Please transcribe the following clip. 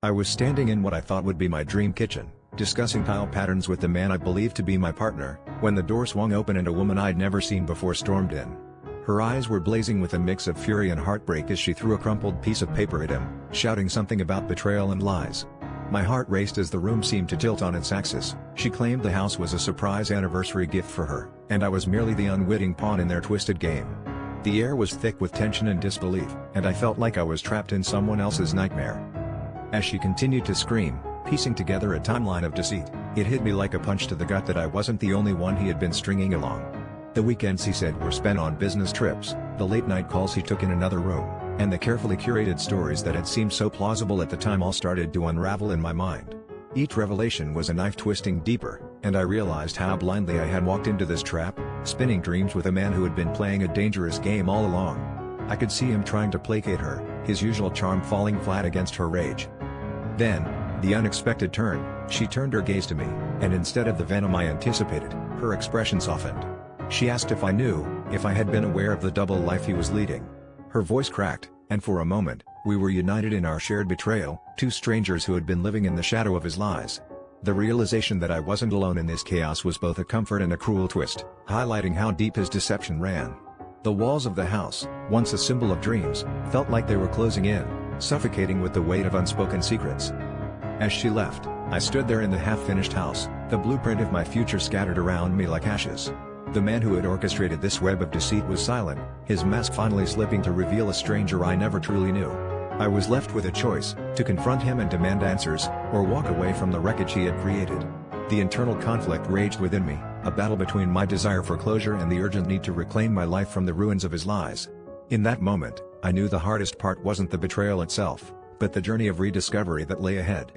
I was standing in what I thought would be my dream kitchen, discussing tile patterns with the man I believed to be my partner, when the door swung open and a woman I'd never seen before stormed in. Her eyes were blazing with a mix of fury and heartbreak as she threw a crumpled piece of paper at him, shouting something about betrayal and lies. My heart raced as the room seemed to tilt on its axis. She claimed the house was a surprise anniversary gift for her, and I was merely the unwitting pawn in their twisted game. The air was thick with tension and disbelief, and I felt like I was trapped in someone else's nightmare. As she continued to scream, piecing together a timeline of deceit, it hit me like a punch to the gut that I wasn't the only one he had been stringing along. The weekends he said were spent on business trips, the late-night calls he took in another room, and the carefully curated stories that had seemed so plausible at the time all started to unravel in my mind. Each revelation was a knife twisting deeper, and I realized how blindly I had walked into this trap, spinning dreams with a man who had been playing a dangerous game all along. I could see him trying to placate her, his usual charm falling flat against her rage. Then, the unexpected turn, she turned her gaze to me, and instead of the venom I anticipated, her expression softened. She asked if I knew, if I had been aware of the double life he was leading. Her voice cracked, and for a moment, we were united in our shared betrayal, two strangers who had been living in the shadow of his lies. The realization that I wasn't alone in this chaos was both a comfort and a cruel twist, highlighting how deep his deception ran. The walls of the house, once a symbol of dreams, felt like they were closing in, suffocating with the weight of unspoken secrets. As she left, I stood there in the half-finished house, the blueprint of my future scattered around me like ashes. The man who had orchestrated this web of deceit was silent, his mask finally slipping to reveal a stranger I never truly knew. I was left with a choice, to confront him and demand answers, or walk away from the wreckage he had created. The internal conflict raged within me, a battle between my desire for closure and the urgent need to reclaim my life from the ruins of his lies. In that moment, I knew the hardest part wasn't the betrayal itself, but the journey of rediscovery that lay ahead.